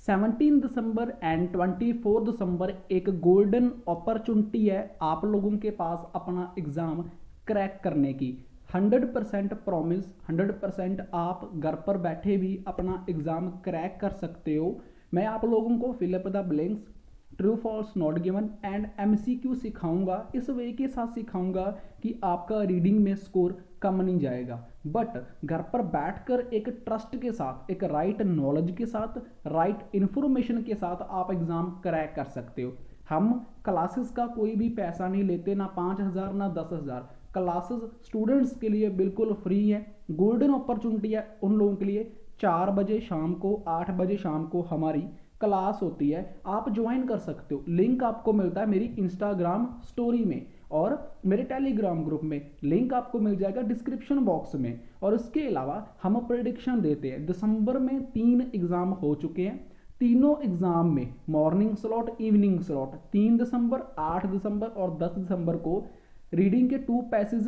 17 दिसंबर and 24 दिसंबर एक golden opportunity है आप लोगों के पास अपना एग्ज़ाम क्रैक करने की। 100% प्रॉमिस, 100% आप घर पर बैठे भी अपना एग्ज़ाम क्रैक कर सकते हो। मैं आप लोगों को fill up the blanks, true false not given and MCQ सिखाऊंगा। इस वे के साथ सिखाऊंगा कि आपका रीडिंग में स्कोर कम नहीं जाएगा, बट घर पर बैठकर एक ट्रस्ट के साथ, एक राइट नॉलेज के साथ, राइट इन्फॉर्मेशन के साथ आप एग्ज़ाम क्रैक कर सकते हो। हम क्लासेस का कोई भी पैसा नहीं लेते, ना 5,000 ना 10,000। क्लासेस स्टूडेंट्स के लिए बिल्कुल फ्री है। गोल्डन अपॉर्चुनिटी है उन लोगों के लिए। 4 बजे शाम को, 8 बजे शाम को हमारी क्लास होती है, आप ज्वाइन कर सकते हो। लिंक आपको मिलता है मेरी इंस्टाग्राम स्टोरी में और मेरे टेलीग्राम ग्रुप में। लिंक आपको मिल जाएगा डिस्क्रिप्शन बॉक्स में। और इसके अलावा हम प्रेडिक्शन देते हैं। दिसंबर में 3 एग्ज़ाम हो चुके हैं। तीनों एग्ज़ाम में मॉर्निंग स्लॉट, इवनिंग स्लॉट, 3 दिसंबर, 8 दिसंबर और 10 दिसंबर को रीडिंग के 2 पैसेज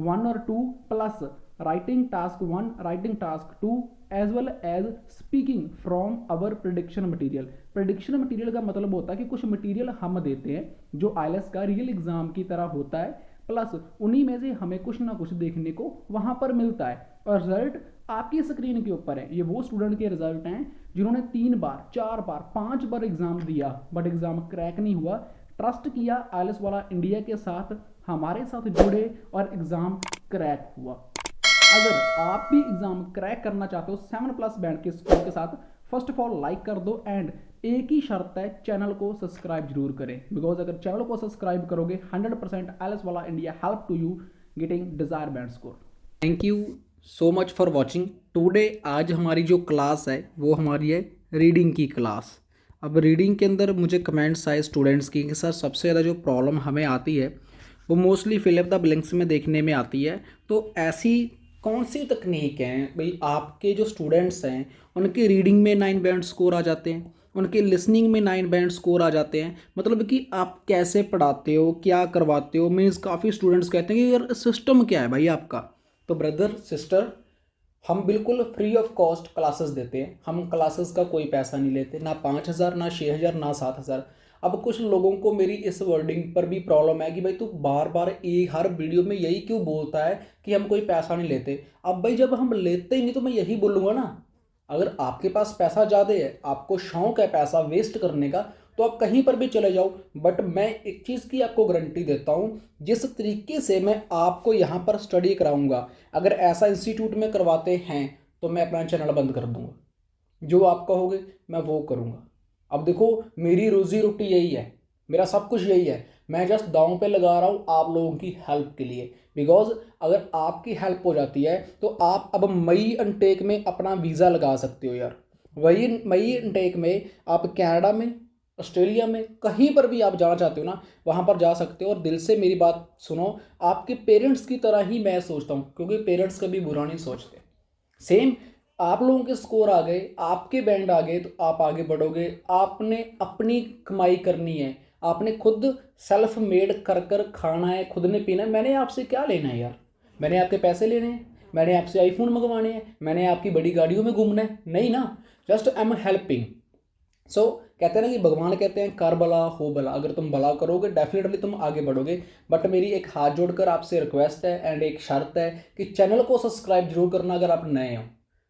1 और 2 plus writing task 1, writing task 2 as well as speaking from our prediction material. Prediction material का मतलब होता है कि कुछ मटेरियल हम देते हैं जो आईएलटीएस का रियल एग्जाम की तरह होता है, प्लस उन्हीं में से हमें कुछ ना कुछ देखने को वहां पर मिलता है और रिजल्ट आपकी स्क्रीन के ऊपर है। ये वो स्टूडेंट के रिजल्ट हैं जिन्होंने 3 बार, 4 बार, 5 बार एग्जाम दिया बट एग्जाम क्रैक नहीं हुआ। ट्रस्ट किया आईएलटीएस वाला इंडिया के साथ, हमारे साथ जुड़े और एग्जाम क्रैक हुआ। अगर आप भी एग्जाम क्रैक करना चाहते हो 7+ बैंड के स्कोर के साथ, फर्स्ट ऑफ ऑल लाइक कर दो एंड एक ही शर्त है, चैनल को सब्सक्राइब जरूर करें। बिकॉज अगर चैनल को सब्सक्राइब करोगे 100% आईएलटीएस वाला India help to you getting desire band score. Thank you so much for watching today. आज हमारी जो क्लास है वो हमारी है रीडिंग की क्लास। अब रीडिंग के अंदर मुझे कमेंट्स आए स्टूडेंट्स की कि सर सबसे ज़्यादा जो प्रॉब्लम हमें आती है वो मोस्टली फिलअप द ब्लैंक्स में देखने में आती है। तो ऐसी कौन सी तकनीक है भाई, आपके जो स्टूडेंट्स हैं उनके रीडिंग में 9 बैंड स्कोर आ जाते हैं, उनके लिसनिंग में 9 बैंड स्कोर आ जाते हैं, मतलब कि आप कैसे पढ़ाते हो, क्या करवाते हो। मीन्स काफ़ी स्टूडेंट्स कहते हैं कि यार सिस्टम क्या है भाई आपका। तो ब्रदर सिस्टर, हम बिल्कुल फ्री ऑफ कॉस्ट क्लासेस देते हैं। हम क्लासेस का कोई पैसा नहीं लेते, ना 5,000 ना 6,000 ना 7,000। अब कुछ लोगों को मेरी इस वर्डिंग पर भी प्रॉब्लम है कि भाई तू बार बार एक हर वीडियो में यही क्यों बोलता है कि हम कोई पैसा नहीं लेते। अब भाई जब हम लेते ही नहीं तो मैं यही बोलूँगा ना, अगर आपके पास पैसा ज़्यादा है, आपको शौक है पैसा वेस्ट करने का, तो आप कहीं पर भी चले जाओ। बट मैं एक चीज़ की आपको गारंटी देता हूँ, जिस तरीके से मैं आपको यहाँ पर स्टडी कराऊंगा, अगर ऐसा इंस्टीट्यूट में करवाते हैं तो मैं अपना चैनल बंद कर दूंगा। जो आप कहोगे मैं वो करूँगा। अब देखो मेरी रोजी रोटी यही है, मेरा सब कुछ यही है। मैं जस्ट दांव पे लगा रहा हूँ आप लोगों की हेल्प के लिए। बिकॉज अगर आपकी हेल्प हो जाती है तो आप अब मई इनटेक में अपना वीज़ा लगा सकते हो यार। वही मई इनटेक में आप कनाडा में, ऑस्ट्रेलिया में, कहीं पर भी आप जाना चाहते हो ना, वहाँ पर जा सकते हो। और दिल से मेरी बात सुनो, आपके पेरेंट्स की तरह ही मैं सोचता हूँ, क्योंकि पेरेंट्स कभी बुरा नहीं सोचते। सेम आप लोगों के स्कोर आ गए, आपके बैंड आ गए तो आप आगे बढ़ोगे। आपने अपनी कमाई करनी है, आपने खुद सेल्फ मेड कर कर खाना है, खुद ने पीना है। मैंने आपसे क्या लेना है यार, मैंने आपके पैसे लेने हैं, मैंने आपसे आईफोन मंगवाने हैं, मैंने आपकी बड़ी गाड़ियों में घूमना है, नहीं ना। Just I am helping. So कहते हैं ना कि भगवान कहते हैं कर भला हो भला। अगर तुम भला करोगे डेफिनेटली तुम आगे बढ़ोगे। बट मेरी एक हाथ जोड़कर आपसे रिक्वेस्ट है एंड एक शर्त है कि चैनल को सब्सक्राइब जरूर करना अगर आप नए हो।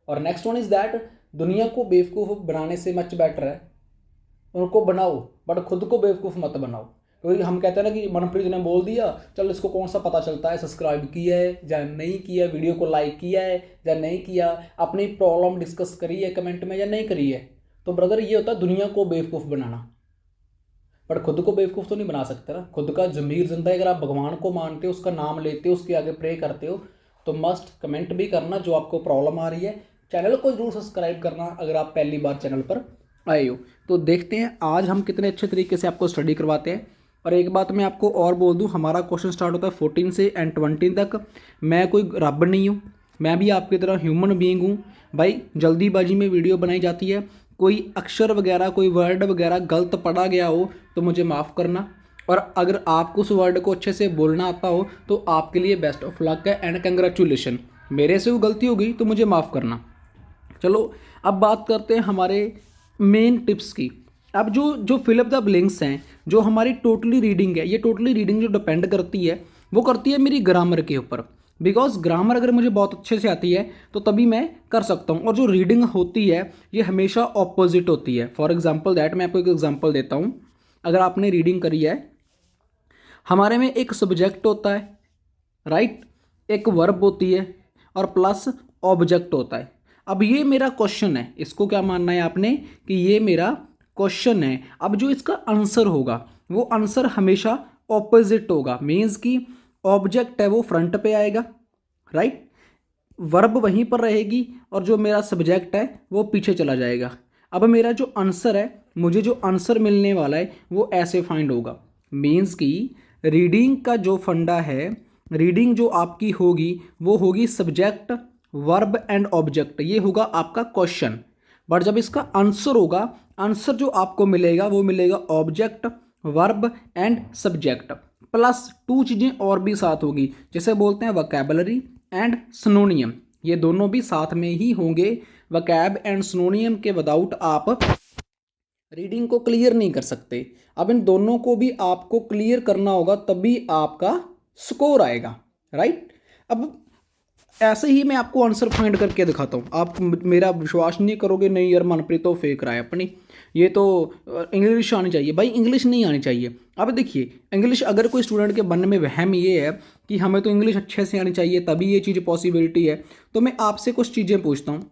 और नेक्स्ट वन इज दैट, दुनिया को बेवकूफ़ बनाने से मच बेटर है उनको बनाओ बट खुद को बेवकूफ़ मत बनाओ। क्योंकि हम कहते हैं ना कि मनप्रीत ने बोल दिया, चल इसको कौन सा पता चलता है सब्सक्राइब किया है या नहीं किया, वीडियो को लाइक किया है या नहीं किया, अपनी प्रॉब्लम डिस्कस करी है कमेंट में या नहीं करी है। तो ब्रदर ये होता है दुनिया को बेवकूफ़ बनाना, पर खुद को बेवकूफ़ तो नहीं बना सकते ना। खुद का ज़मीर जिंदा है। अगर आप भगवान को मानते हो, उसका नाम लेते हो, उसके आगे प्रे करते हो, तो मस्ट कमेंट भी करना जो आपको प्रॉब्लम आ रही है। चैनल को जरूर सब्सक्राइब करना अगर आप पहली बार चैनल पर आए हो। तो देखते हैं आज हम कितने अच्छे तरीके से आपको स्टडी करवाते हैं। और एक बात मैं आपको और बोल दूं, हमारा क्वेश्चन स्टार्ट होता है 14 से एंड 20 तक। मैं कोई रब नहीं हूँ, मैं भी आपकी तरह ह्यूमन बीइंग हूँ भाई। जल्दीबाजी में वीडियो बनाई जाती है, कोई अक्षर वगैरह, कोई वर्ड वगैरह गलत पढ़ा गया हो तो मुझे माफ़ करना। और अगर आपको उस वर्ड को अच्छे से बोलना आता हो तो आपके लिए बेस्ट ऑफ लक है एंड कंग्रेचुलेशन। मेरे से वो गलती हो गई तो मुझे माफ़ करना। चलो अब बात करते हैं हमारे मेन टिप्स की। अब जो जो फिल अप द ब्लैंक्स हैं, जो हमारी टोटली रीडिंग है, ये टोटली रीडिंग जो डिपेंड करती है वो करती है मेरी ग्रामर के ऊपर। बिकॉज ग्रामर अगर मुझे बहुत अच्छे से आती है तो तभी मैं कर सकता हूँ। और जो रीडिंग होती है ये हमेशा ऑपोजिट होती है। फॉर एग्जाम्पल दैट, मैं आपको एक एग्जाम्पल देता हूँ। अगर आपने रीडिंग करी है, हमारे में एक सब्जेक्ट होता है, राइट, एक वर्ब होती है और प्लस ऑब्जेक्ट होता है। अब ये मेरा क्वेश्चन है, इसको क्या मानना है आपने कि ये मेरा क्वेश्चन है। अब जो इसका आंसर होगा वो आंसर हमेशा ऑपोजिट होगा। मीन्स कि ऑब्जेक्ट है वो फ्रंट पे आएगा, राइट, वर्ब वहीं पर रहेगी और जो मेरा सब्जेक्ट है वो पीछे चला जाएगा। अब मेरा जो आंसर है, मुझे जो आंसर मिलने वाला है वो ऐसे फाइंड होगा। मीन्स कि रीडिंग का जो फंडा है, रीडिंग जो आपकी होगी वो होगी सब्जेक्ट, वर्ब एंड ऑब्जेक्ट, ये होगा आपका क्वेश्चन। बट जब इसका आंसर होगा, आंसर जो आपको मिलेगा वो मिलेगा object, verb and subject plus two चीज़ें और भी साथ होगी, जैसे बोलते हैं वोकैबुलरी एंड सिनोनियम। ये दोनों भी साथ में ही होंगे। वोकैब एंड सिनोनियम के विदाउट आप रीडिंग को क्लियर नहीं कर सकते। अब इन दोनों को भी आपको क्लियर करना होगा, तभी आपका स्कोर आएगा, राइट। अब ऐसे ही मैं आपको आंसर फाइंड करके दिखाता हूँ। आप मेरा विश्वास नहीं करोगे, नहीं यार मनप्रीत तो फेंक रहा है अपनी, ये तो इंग्लिश आनी चाहिए। भाई इंग्लिश नहीं आनी चाहिए। अब देखिए, इंग्लिश अगर कोई स्टूडेंट के मन में वहम ये है कि हमें तो इंग्लिश अच्छे से आनी चाहिए तभी ये चीज़ पॉसिबिलिटी है, तो मैं आपसे कुछ चीज़ें पूछता हूँ।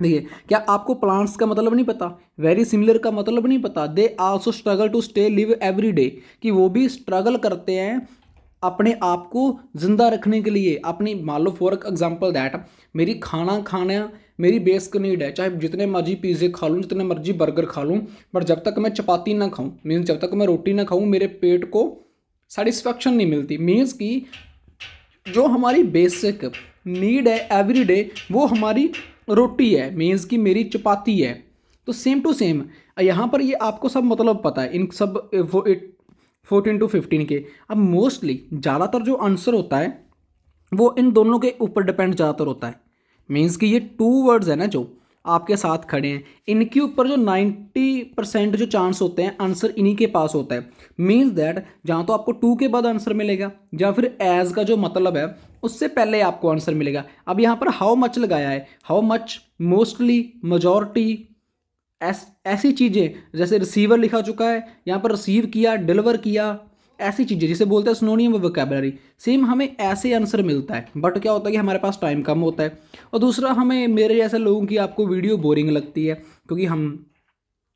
देखिए, क्या आपको प्लांट्स का मतलब नहीं पता, वेरी सिमिलर का मतलब नहीं पता, they also struggle to stay live every day, कि वो भी स्ट्रगल करते हैं अपने आप को जिंदा रखने के लिए। अपनी मान लो फॉर एग्जाम्पल दैट, मेरी खाना मेरी बेसिक नीड है, चाहे जितने मर्जी पिज़्ज़े खा लूँ, जितने मर्जी बर्गर खा लूँ, बट जब तक मैं चपाती ना खाऊं, मीन्स जब तक मैं रोटी ना खाऊं, मेरे पेट को सेटिस्फैक्शन नहीं मिलती। मीन्स कि जो हमारी बेसिक नीड है एवरी डे वो हमारी रोटी है, मीन्स कि मेरी चपाती है। तो सेम टू सेम यहाँ पर ये आपको सब मतलब पता है इन सब 14 to 15 के। अब मोस्टली ज़्यादातर जो आंसर होता है वो इन दोनों के ऊपर डिपेंड ज़्यादातर होता है। मीन्स कि ये टू वर्ड्स है ना जो आपके साथ खड़े हैं, इनके ऊपर जो 90% जो चांस होते हैं आंसर इन्हीं के पास होता है। मीन्स दैट जहाँ तो आपको टू के बाद आंसर मिलेगा, या फिर एज का जो मतलब है उससे पहले आपको आंसर मिलेगा। अब यहाँ पर हाउ मच लगाया है, हाउ मच, मोस्टली, मेजॉरिटी, ऐसी चीज़ें, जैसे रिसीवर लिखा चुका है, यहाँ पर रिसीव किया, डिलीवर किया, ऐसी चीज़ें जिसे बोलते हैं सिनोनियम वोकैबुलरी। सेम हमें ऐसे आंसर मिलता है, बट क्या होता है कि हमारे पास टाइम कम होता है। और दूसरा, हमें मेरे जैसे लोगों की आपको वीडियो बोरिंग लगती है क्योंकि हम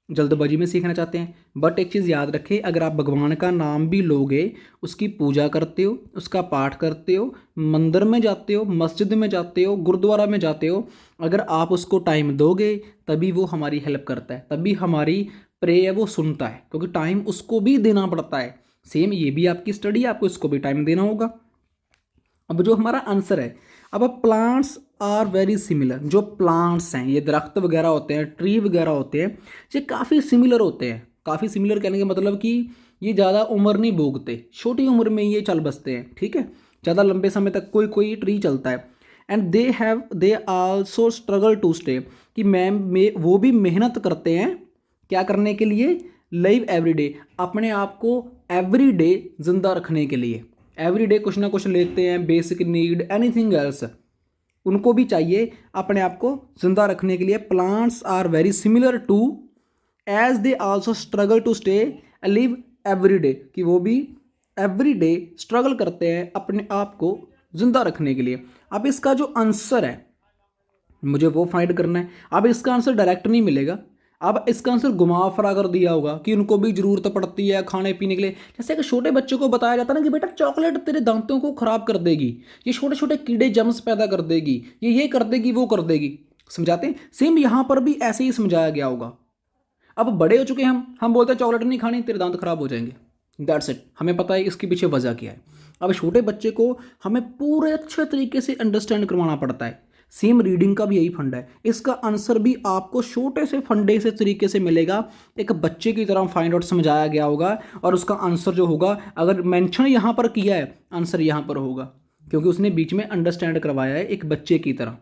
जल्दबाजी में सीखना चाहते हैं। बट एक चीज़ याद रखें, अगर आप भगवान का नाम भी लोगे, उसकी पूजा करते हो, उसका पाठ करते हो, मंदिर में जाते हो, मस्जिद में जाते हो, गुरुद्वारा में जाते हो, अगर आप उसको टाइम दोगे तभी वो हमारी हेल्प करता है, तभी हमारी प्रे है वो सुनता है, क्योंकि टाइम उसको भी देना पड़ता है। सेम ये भी आपकी स्टडी है, आपको इसको भी टाइम देना होगा। अब जो हमारा आंसर है, अब प्लांट्स आर वेरी सिमिलर। जो प्लांट्स हैं, ये दरख्त वगैरह होते हैं, ट्री वगैरह होते हैं, ये काफ़ी सिमिलर होते हैं। काफ़ी सिमिलर कहने का मतलब कि ये ज़्यादा उम्र नहीं भोगते, छोटी उम्र में ये चल बसते हैं, ठीक है। ज़्यादा लंबे समय तक कोई कोई ट्री चलता है। And they also struggle to stay, कि वो भी मेहनत करते हैं क्या करने के लिए, लाइव एवरी डे, अपने आप को एवरी डे जिंदा रखने के लिए। एवरी डे कुछ ना कुछ लेते हैं, बेसिक नीड, एनीथिंग एल्स, उनको भी चाहिए अपने आप को जिंदा रखने के लिए। Plants are very similar to as they also struggle to stay live every day, कि वो भी एवरी डे स्ट्रगल करते हैं अपने आप को जिंदा रखने के लिए। अब इसका जो आंसर है मुझे वो फाइंड करना है। अब इसका आंसर डायरेक्ट नहीं मिलेगा, अब इसका आंसर घुमा फिरा कर दिया होगा कि उनको भी जरूरत पड़ती है खाने पीने के लिए। जैसे कि छोटे बच्चों को बताया जाता है ना कि बेटा चॉकलेट तेरे दांतों को खराब कर देगी, ये छोटे छोटे कीड़े जम्स पैदा कर देगी, ये कर देगी, वो कर देगी, समझाते हैं। सेम यहाँ पर भी ऐसे ही समझाया गया होगा। अब बड़े हो चुके हैं हम बोलते हैं चॉकलेट नहीं खानी, तेरे दांत खराब हो जाएंगे, दैट्स इट। हमें पता है इसके पीछे वजह क्या है। अब छोटे बच्चे को हमें पूरे अच्छे तरीके से अंडरस्टैंड करवाना पड़ता है। सेम रीडिंग का भी यही फंडा है, इसका आंसर भी आपको छोटे से फंडे से तरीके से मिलेगा, एक बच्चे की तरह फाइंड आउट समझाया गया होगा, और उसका आंसर जो होगा, अगर मेंशन यहाँ पर किया है, आंसर यहाँ पर होगा, क्योंकि उसने बीच में अंडरस्टैंड करवाया है एक बच्चे की तरह,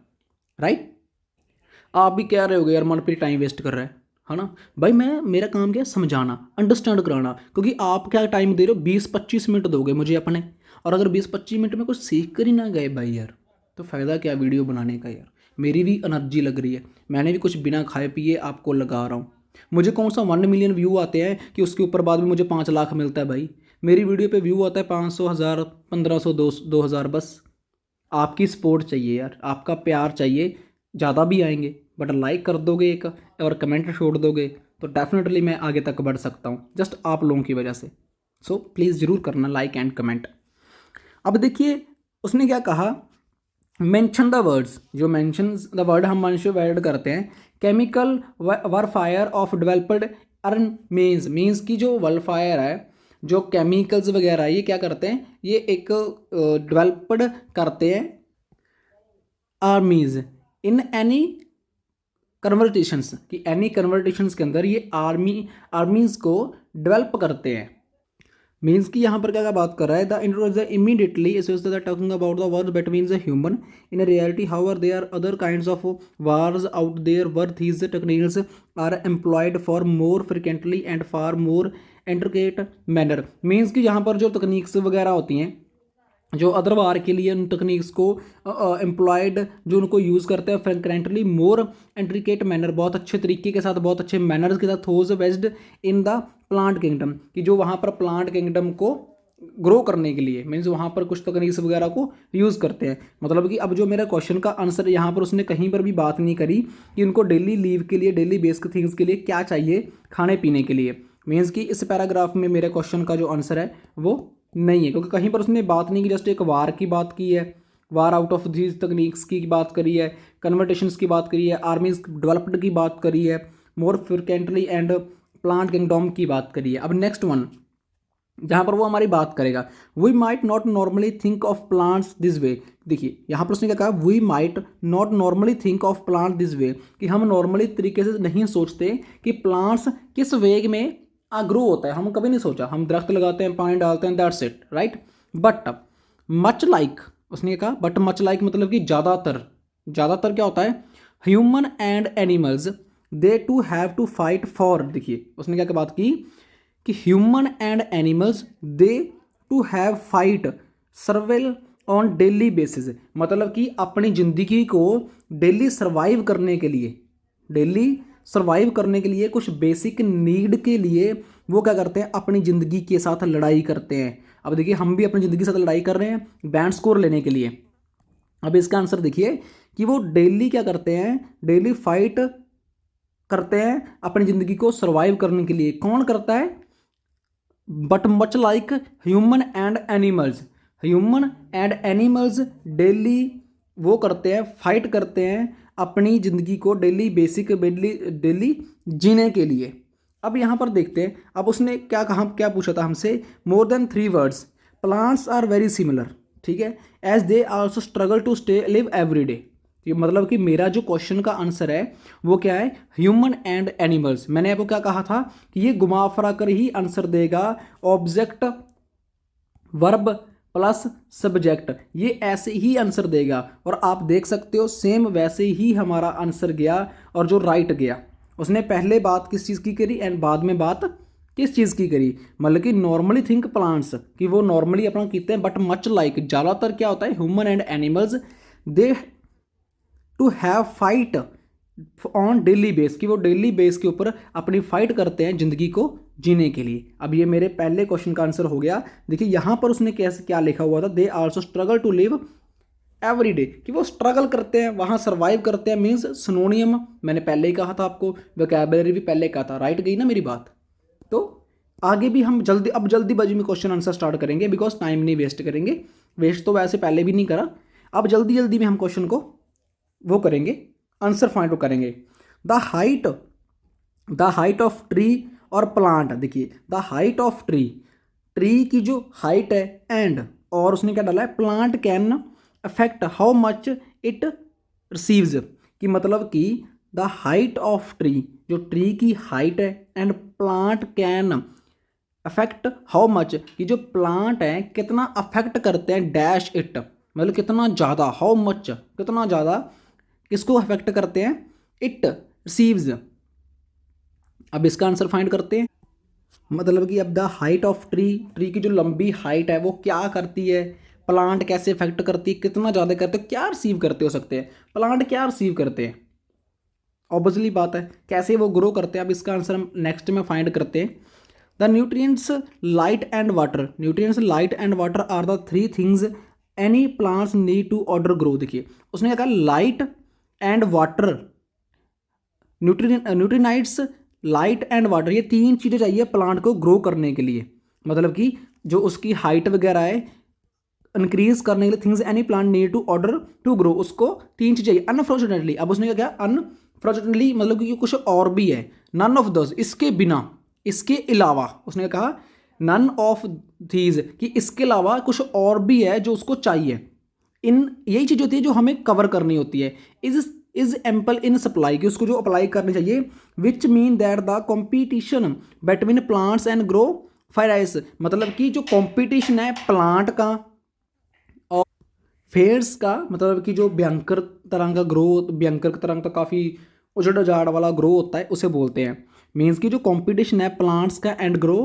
राइट। आप भी कह रहे होगे यार मनप्रीत टाइम वेस्ट कर रहा है, है ना भाई। मेरा काम क्या है, समझाना, अंडरस्टैंड कराना, क्योंकि आप क्या टाइम दे रहे हो, 20-25 मिनट दोगे मुझे अपने, और अगर 20-25 मिनट में कुछ सीख कर ही ना गए भाई यार, तो फ़ायदा क्या वीडियो बनाने का यार। मेरी भी एनर्जी लग रही है, मैंने भी कुछ बिना खाए पिए आपको लगा रहा हूँ। मुझे कौन सा 1 मिलियन व्यू आते हैं कि उसके ऊपर बाद में मुझे 5 लाख मिलता है भाई। मेरी वीडियो पे व्यू आता है 500, 1000, 1500, 2000 बस। आपकी सपोर्ट चाहिए यार, आपका प्यार चाहिए। ज़्यादा भी आएंगे बट लाइक कर दोगे एक और कमेंट छोड़ दोगे तो डेफिनेटली मैं आगे तक बढ़ सकता हूँ, जस्ट आप लोगों की वजह से। सो प्लीज़ ज़रूर करना लाइक एंड कमेंट। अब देखिए उसने क्या कहा, मेंशन द वर्ड्स, जो मेंशन द वर्ड हम मनुष्य वर्ड करते हैं, केमिकल वरफायर ऑफ डेवलप्ड अर्न मीन्स की जो वलफायर है, जो केमिकल्स वगैरह ये क्या करते हैं, ये एक डेवलप्ड करते हैं आर्मीज इन एनी कन्वर्टेशंस, कि एनी कन्वर्टेशंस के अंदर ये आर्मीज को डेवलप करते हैं। मीन्स कि यहाँ पर क्या क्या बात कर रहा है, the intros immediately talking about the word that means human in reality however there are other kinds of wars out there where these techniques are employed for more frequently and far more intricate manner. Means कि यहाँ पर जो तकनीक्स वगैरह होती हैं, जो other वार के लिए उन टेक्निक्स को एम्प्लॉयड जो उनको यूज़ करते हैं फ्रेंकरेंटली मोर इंट्रिकेट मैनर, बहुत अच्छे तरीके के साथ, बहुत अच्छे मैनर्स के साथ, whose vested in the plant kingdom, कि जो वहाँ पर प्लांट किंगडम को ग्रो करने के लिए मीन्स वहाँ पर कुछ तकनीक्स वगैरह को यूज़ करते हैं। मतलब कि अब जो मेरा क्वेश्चन का आंसर यहाँ पर उसने कहीं पर भी बात नहीं करी कि उनको डेली लीव के लिए, डेली बेसिक थिंग्स के लिए क्या चाहिए खाने पीने के लिए। मीन्स कि इस पैराग्राफ में मेरे क्वेश्चन का जो आंसर है वो नहीं है, क्योंकि कहीं पर उसने बात नहीं की, जस्ट एक वार की बात की है, वार आउट ऑफ दीज तकनीक्स की बात करी है, कन्वर्टेशंस की बात करी है, आर्मीज डेवलप्ड की बात करी है, मोर फ्रिक्वेंटली एंड प्लांट किंगडम की बात करी है। अब नेक्स्ट वन जहाँ पर वो हमारी बात करेगा, we might not normally think of plants this way. देखिए यहाँ पर उसने क्या कहा, we might not normally think of plant this way, कि हम नॉर्मली तरीके से नहीं सोचते कि प्लांट्स किस वेग में ग्रो होता है। हम कभी नहीं सोचा, हम दरख्त लगाते हैं, पानी डालते हैं, that's it, right. But much like, उसने कहा बट मच लाइक मतलब कि ज़्यादातर क्या होता है, human and animals they to have to fight for. देखिए उसने क्या बात की कि human and animals they to have fight survival on daily basis, मतलब कि अपनी ज़िंदगी को डेली सर्वाइव करने के लिए, कुछ बेसिक नीड के लिए वो क्या करते हैं, अपनी ज़िंदगी के साथ लड़ाई करते हैं। अब देखिए हम भी अपनी ज़िंदगी के साथ लड़ाई कर रहे हैं बैंड स्कोर लेने के लिए। अब इसका आंसर देखिए कि वो डेली क्या करते हैं, डेली फाइट करते हैं अपनी ज़िंदगी को सर्वाइव करने के लिए। कौन करता है, but much like human and animals daily वो करते हैं, फाइट करते हैं अपनी ज़िंदगी को डेली डेली जीने के लिए। अब यहाँ पर देखते हैं, अब उसने क्या कहा, क्या पूछा था हमसे, more than 3 words, plants are very similar, ठीक है, as they also struggle to stay live every day. ये मतलब कि मेरा जो क्वेश्चन का आंसर है वो क्या है, ह्यूमन एंड एनिमल्स। मैंने आपको क्या कहा था कि ये घुमा फिरा कर ही आंसर देगा, ऑब्जेक्ट वर्ब प्लस सब्जेक्ट, ये ऐसे ही आंसर देगा। और आप देख सकते हो सेम वैसे ही हमारा आंसर गया, और जो राइट गया उसने पहले बात किस चीज़ की करी एंड बाद में बात किस चीज़ की करी, मतलब कि नॉर्मली थिंक प्लांट्स, कि वो नॉर्मली अपना कहते हैं, बट मच लाइक ज़्यादातर क्या होता है, human and animals they to have fight on daily base, कि वो डेली बेस के ऊपर अपनी फाइट करते हैं ज़िंदगी को जीने के लिए। अब ये मेरे पहले क्वेश्चन का आंसर हो गया। देखिए यहाँ पर उसने कैसे क्या लिखा हुआ था, they also struggle to live every day, कि वो स्ट्रगल करते हैं, वहाँ सर्वाइव करते हैं। मीन्स सिनोनियम मैंने पहले ही कहा था आपको, वोकैबुलरी भी पहले कहा था, राइट गई ना मेरी बात। तो आगे भी हम जल्दीबाजी में क्वेश्चन आंसर स्टार्ट करेंगे, बिकॉज टाइम नहीं वेस्ट करेंगे, वेस्ट तो वैसे पहले भी नहीं करा, अब जल्दी में हम क्वेश्चन को वो करेंगे, आंसर फाइंड आउट करेंगे। द हाइट ऑफ ट्री और प्लांट, देखिए द हाइट ऑफ ट्री की जो हाइट है एंड, और उसने क्या डाला है, plant can affect how much it receives, कि मतलब कि द हाइट ऑफ ट्री, जो ट्री की हाइट है, and plant can affect how much, कि जो प्लांट है कितना अफेक्ट करते हैं डैश इट, मतलब कितना ज़्यादा, हाउ मच कितना ज़्यादा किसको अफेक्ट करते हैं, इट रिसीव्स अब इसका आंसर फाइंड करते हैं। मतलब कि अब the height of tree, tree की जो लंबी हाइट है वो क्या करती है, प्लांट कैसे इफेक्ट करती है, कितना ज़्यादा करते हो, क्या रिसीव करते हो सकते हैं, प्लांट क्या रिसीव करते हैं, ऑब्वियसली बात है कैसे वो ग्रो करते हैं। अब इसका आंसर हम नेक्स्ट में फाइंड करते हैं। The nutrients light and water, nutrients light and water are the three things any plants need to order grow. देखिए उसने क्या कहा, light and water, nutrients, light and water, ये तीन चीज़ें चाहिए प्लांट को ग्रो करने के लिए। मतलब कि जो उसकी हाइट वगैरह है इंक्रीज करने के लिए, things any plant need to order to grow, उसको तीन चीज़ चाहिए। अनफॉर्चुनेटली, अब उसने क्या किया, अनफॉर्चुनेटली मतलब कि कुछ और भी है, नन ऑफ दस, इसके बिना, इसके अलावा, उसने कहा नन ऑफ थीज, कि इसके अलावा कुछ और भी है जो उसको चाहिए। इन यही चीज़ होती है जो हमें कवर करनी होती है। इज एम्पल इन सप्लाई, कि उसको जो अप्लाई करनी चाहिए, which mean that the competition between plants and grow fires, मतलब कि जो कॉम्पिटिशन है प्लांट का और फेयर्स का, मतलब कि जो भयंकर तरह का ग्रो, भयंकर तरह का काफ़ी उजड़ उजाड़ वाला ग्रो होता है उसे बोलते हैं। मीन्स कि जो कंपटीशन है प्लांट्स का एंड ग्रो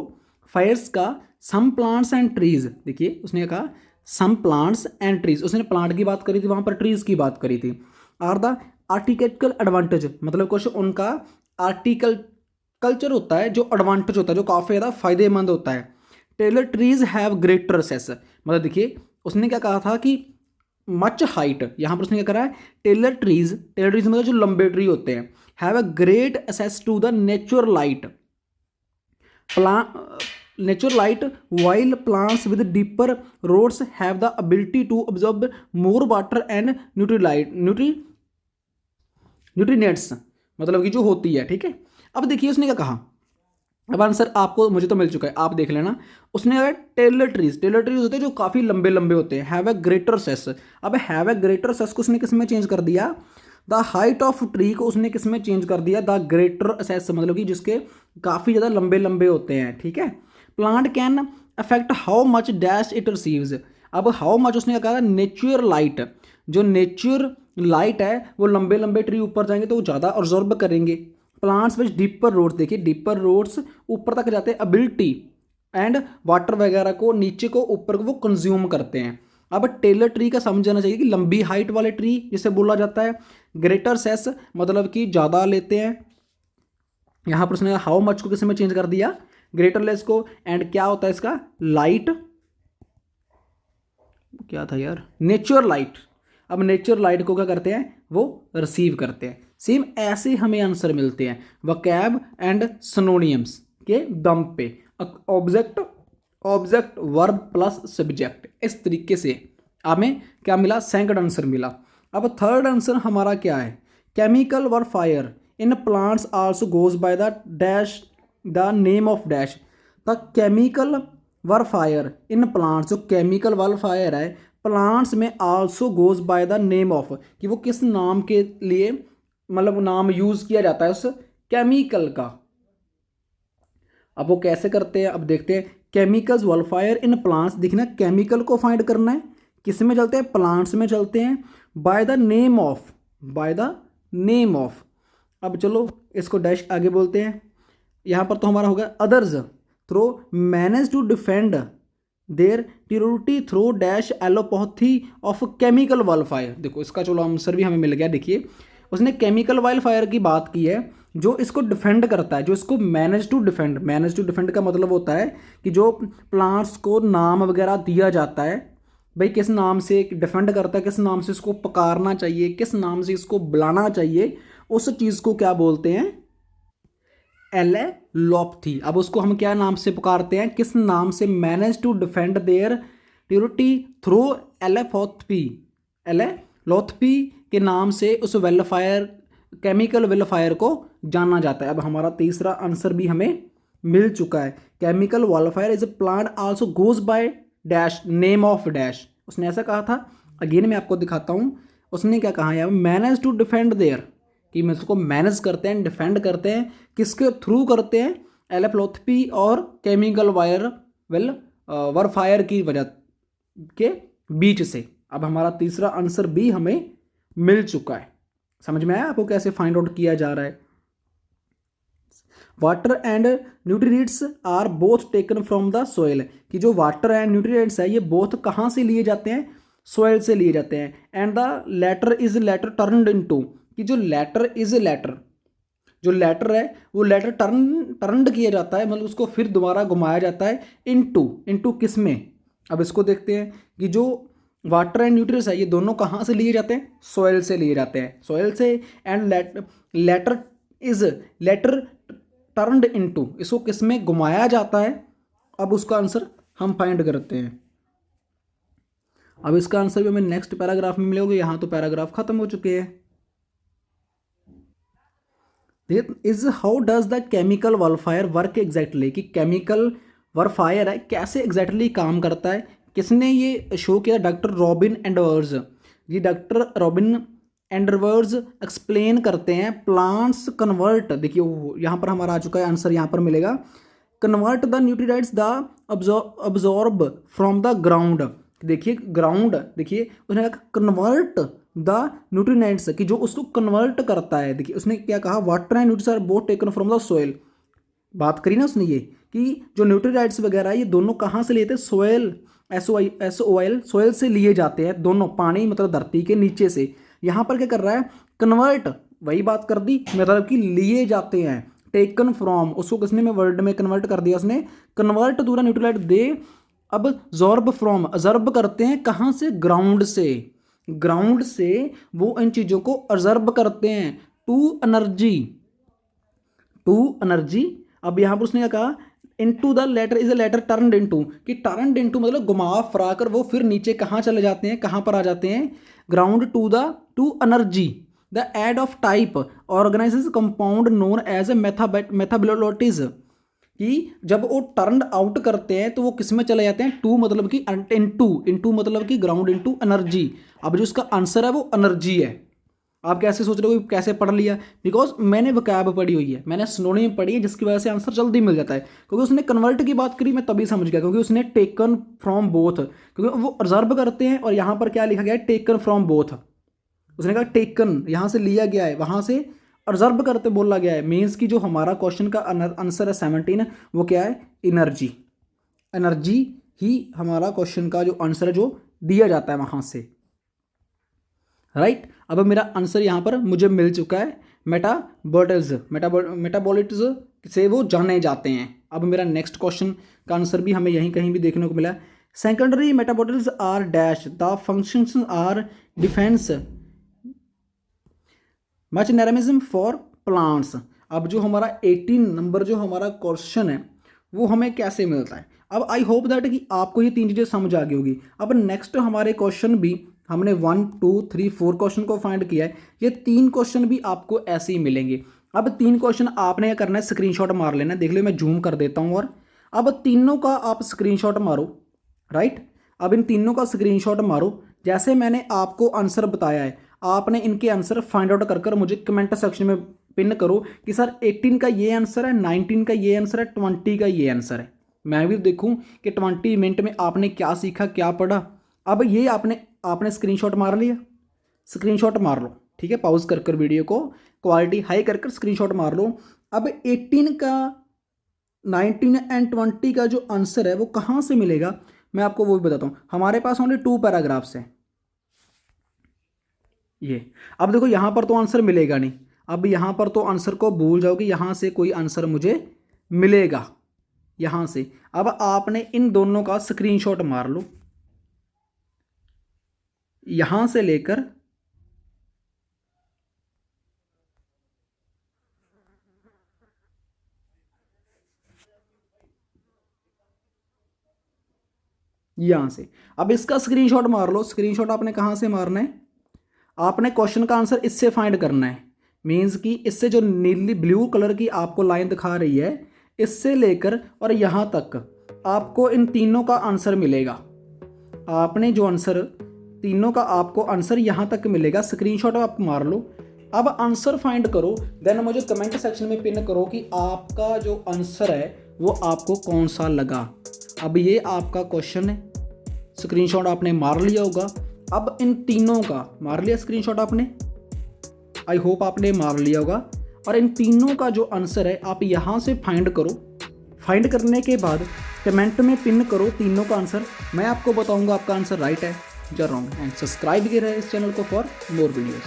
फायर्स का, सम प्लांट्स एंड ट्रीज, देखिए उसने कहा सम प्लांट्स एंड ट्रीज, उसने प्लांट की बात करी थी, वहाँ पर ट्रीज की बात करी थी। आर द आर्टिकल एडवांटेज, मतलब कुछ उनका आर्टिकल कल्चर होता है जो एडवांटेज होता है, जो काफ़ी ज़्यादा फायदेमंद होता है। टेलर ट्रीज हैव ग्रेटर सेस, मतलब देखिए उसने क्या कहा था कि मच हाइट, यहाँ पर उसने क्या करा है, टेलर ट्रीज मतलब जो लंबे ट्री होते हैं, have a great access to the natural light, natural light, while plants with deeper roots have the ability to absorb more water and nutrients, मतलब कि जो होती है, ठीक है। अब देखिए उसने क्या कहा, अब आंसर आपको, मुझे तो मिल चुका है, आप देख लेना। उसने कहा टेलर ट्रीज होते हैं जो काफ़ी लंबे लंबे होते हैं, हैव ए ग्रेटर सेस। अब हैव ए ग्रेटर सेस को उसने किस में चेंज कर दिया, द हाइट ऑफ ट्री को उसने किस में चेंज कर दिया, द ग्रेटर सेस, मतलब कि जिसके काफ़ी ज़्यादा लंबे लंबे होते हैं, ठीक है। Plant can affect how much dash it receives, अब हाउ मच उसने कहा नेचुरल लाइट, जो नेचुरल लाइट है वो लंबे लंबे ट्री ऊपर जाएंगे तो वो ज़्यादा ऑब्जॉर्ब करेंगे। प्लांट्स विच डीपर रूट्स, देखिए डीपर रूट्स ऊपर तक जाते हैं, एबिलिटी एंड वाटर वगैरह को नीचे को ऊपर को वो कंज्यूम करते हैं। अब टेलर ट्री का समझ जाना चाहिए कि लंबी हाइट वाले ट्री जिसे बोला जाता है, ग्रेटर सेस मतलब कि ज़्यादा लेते हैं। यहाँ पर उसने हाउ मच को किस में चेंज कर दिया, ग्रेटर लेस को, एंड क्या होता है इसका, लाइट, क्या था यार, नेचुरल लाइट। अब नेचुरल लाइट को क्या करते हैं, वो रिसीव करते हैं। सेम ऐसे हमें आंसर मिलते हैं वकैब एंड सिनोनियम्स के दम पे, object object verb plus subject, इस तरीके से हमें क्या मिला, सेकंड आंसर मिला। अब थर्ड आंसर हमारा क्या है, chemical warfare in plants also goes by the dash, the name of dash, the chemical warfare in plants, जो केमिकल वरफायर है प्लांट्स में also goes by the name of, कि वो किस नाम के लिए, मतलब नाम यूज किया जाता है उस केमिकल का। अब वो कैसे करते हैं, अब देखते हैं। केमिकल्स वलफायर इन प्लांट्स, देखना केमिकल को फाइंड करना है, किस में चलते हैं, प्लांट्स में चलते हैं, bye the name of, bye the name of. अब चलो इसको डैश आगे बोलते हैं, यहाँ पर तो हमारा होगा others through manage to defend their territory through dash allelopathy of chemical warfare. देखो इसका चलो आंसर भी हमें मिल गया। देखिए उसने केमिकल वाइलफायर की बात की है जो इसको डिफेंड करता है, जो इसको manage to defend, manage to defend का मतलब होता है कि जो प्लांट्स को नाम वगैरह दिया जाता है, भाई किस नाम से डिफेंड करता है, किस नाम से इसको पुकारना चाहिए, किस नाम से इसको बुलाना चाहिए, उस चीज़ को क्या बोलते हैं, एलेलोपथी। अब उसको हम क्या नाम से पुकारते हैं, किस नाम से, manage to defend their territory through allelopathy, एलेलोथपी के नाम से उस वेलफायर, केमिकल वेलफायर को जाना जाता है। अब हमारा तीसरा आंसर भी हमें मिल चुका है, chemical Vellfire is a plant also goes by dash name of dash. उसने ऐसा कहा था, अगेन मैं आपको दिखाता हूँ उसने क्या कहा है, मैनेज टू डिफेंड देयर, कि मैं उसको मैनेज करते हैं, डिफेंड करते हैं, किसके थ्रू करते हैं, एलेप्लोथपी और केमिकल वायर वेल वरफायर की वजह के बीच से। अब हमारा तीसरा आंसर भी हमें मिल चुका है। समझ में आया आपको कैसे फाइंड आउट किया जा रहा है। Water and nutrients are both taken from the soil, कि जो वाटर एंड न्यूट्रिएंट्स है ये बोथ कहाँ से लिए जाते हैं, सोइल से लिए जाते हैं। And the latter is later turned into, कि जो लेटर इज लेटर, जो लेटर है वो लेटर टर्नड किया जाता है, मतलब उसको फिर दोबारा घुमाया जाता है इनटू किस में। अब इसको देखते हैं कि जो वाटर एंड न्यूट्रिएंट्स है ये दोनों कहाँ से लिए जाते हैं, सॉइल से लिए जाते हैं, सॉइल से। एंड लेटर टर्नड इनटू, इसको किस में घुमाया जाता है। अब उसका आंसर हम फाइंड करते हैं। अब इसका आंसर भी हमें नेक्स्ट पैराग्राफ में मिलेगा, यहाँ तो पैराग्राफ खत्म हो चुके हैं। Is how does the chemical warfare work exactly, कि केमिकल वॉरफेयर है कैसे एग्जैक्टली काम करता है। किसने ये शो किया, डॉक्टर रॉबिन एंडवर्स। ये डॉक्टर रॉबिन एंडवर्स एक्सप्लेन करते हैं प्लांट्स कन्वर्ट, देखिए यहाँ पर हमारा आ चुका है आंसर, यहाँ पर मिलेगा convert the nutrients the absorb from the ground. देखिए ग्राउंड, देखिए उसने कहा कन्वर्ट द न्यूट्रिएंट्स, कि जो उसको कन्वर्ट करता है। देखिए उसने क्या कहा, water and nutrients are both taken from the soil. बात करी ना उसने ये कि जो न्यूट्रिएंट्स वगैरह ये दोनों कहाँ से लेते हैं, सोइल, SOIL सोइल से लिए जाते हैं दोनों, पानी मतलब धरती के नीचे से। यहाँ पर क्या कर रहा है, कन्वर्ट, वही बात कर दी, मतलब कि लिए जाते हैं। टेकन फ्रॉम, उसको किसने में वर्ड में कन्वर्ट कर दिया उसने, कन्वर्ट टू द न्यूट्रिएंट दे। अब जॉर्ब फ्रॉम, अजर्ब करते हैं कहाँ से, ग्राउंड से, ग्राउंड से वो इन चीज़ों को अजर्ब करते हैं टू एनर्जी। अब यहाँ पर उसने क्या कहा, into the latter is a later turned into, कि टर्नड इनटू मतलब घुमा फरा कर वो फिर नीचे कहाँ चले जाते हैं, कहाँ पर आ जाते हैं, ground to energy. The aid of type organises compound known as a metabolites, कि जब वो टर्न आउट करते हैं तो वो किस में चले जाते हैं, टू मतलब कि इनटू मतलब कि ग्राउंड इनटू एनर्जी। अब जो इसका आंसर है वो एनर्जी है। आप कैसे सोच रहे हो, कैसे पढ़ लिया, बिकॉज मैंने वोकैब पढ़ी हुई है, मैंने सिनोनिम पढ़ी है, जिसकी वजह से आंसर जल्दी मिल जाता है। क्योंकि उसने कन्वर्ट की बात करी, मैं तभी समझ गया, क्योंकि उसने टेकन फ्रॉम बोथ, क्योंकि वो ऑब्जर्व करते हैं और यहाँ पर क्या लिखा गया है, टेकन फ्रॉम बोथ। उसने कहा टेकन यहाँ से लिया गया है, वहाँ से ऑब्जर्व करते बोला गया है। मीन्स कि जो हमारा क्वेश्चन का आंसर है 17, वो क्या है, एनर्जी। एनर्जी ही हमारा क्वेश्चन का जो आंसर है जो दिया जाता है वहाँ से, राइट। अब मेरा आंसर यहाँ पर मुझे मिल चुका है, मेटाबॉलिट्स से वो जाने जाते हैं। अब मेरा नेक्स्ट क्वेश्चन का आंसर भी हमें यहीं कहीं भी देखने को मिला, secondary metabolites are dash the functions are defence mechanism for plants. अब जो हमारा 18 नंबर जो हमारा क्वेश्चन है वो हमें कैसे मिलता है। अब आई होप दैट कि आपको ये 3 चीज़ें समझ आ गई होगी। अब नेक्स्ट हमारे क्वेश्चन भी हमने 1 2 3 4 क्वेश्चन को फाइंड किया है, ये 3 क्वेश्चन भी आपको ऐसे ही मिलेंगे। अब 3 क्वेश्चन आपने क्या करना है, स्क्रीनशॉट मार लेना है। देख लो मैं जूम कर देता हूँ, और अब तीनों का आप स्क्रीनशॉट मारो, राइट। अब इन तीनों का स्क्रीनशॉट मारो, जैसे मैंने आपको आंसर बताया है आपने इनके आंसर फाइंड आउट कर मुझे कमेंट सेक्शन में पिन करो कि सर 18 का ये आंसर है, 19 का ये आंसर है, 20 का ये आंसर है। मैं भी देखूं कि 20 मिनट में आपने क्या सीखा, क्या पढ़ा। अब ये आपने स्क्रीनशॉट मार लिया, स्क्रीनशॉट मार लो, ठीक है। पॉज कर वीडियो को क्वालिटी हाई कर स्क्रीनशॉट मार लो। अब 18 का 19 एंड 20 का जो आंसर है वो कहाँ से मिलेगा, मैं आपको वो भी बताता हूँ। हमारे पास ओनली 2 पैराग्राफ्स हैं ये। अब देखो यहाँ पर तो आंसर मिलेगा नहीं, अब यहाँ पर तो आंसर को भूल जाओ कि यहाँ से कोई आंसर मुझे मिलेगा यहाँ से। अब आपने इन दोनों का स्क्रीनशॉट मार लो, यहाँ से लेकर यहाँ से। अब इसका स्क्रीनशॉट मार लो। स्क्रीनशॉट आपने कहाँ से मारना है, आपने क्वेश्चन का आंसर इससे फाइंड करना है। मीन्स कि इससे जो नीली ब्लू कलर की आपको लाइन दिखा रही है, इससे लेकर और यहाँ तक आपको इन तीनों का आंसर मिलेगा। आपने जो आंसर तीनों का आपको आंसर यहाँ तक मिलेगा, स्क्रीनशॉट आप मार लो। अब आंसर फाइंड करो, देन मुझे कमेंट सेक्शन में पिन करो कि आपका जो आंसर है वो आपको कौन सा लगा। अब ये आपका क्वेश्चन है, स्क्रीनशॉट आपने मार लिया होगा। अब इन तीनों का मार लिया स्क्रीनशॉट आपने, आई होप आपने मार लिया होगा। और इन तीनों का जो आंसर है आप यहाँ से फाइंड करो। फाइंड करने के बाद कमेंट में पिन करो तीनों का आंसर। मैं आपको बताऊंगा आपका आंसर राइट है या रॉन्ग। एंड सब्सक्राइब किया है इस चैनल को फॉर मोर वीडियोस।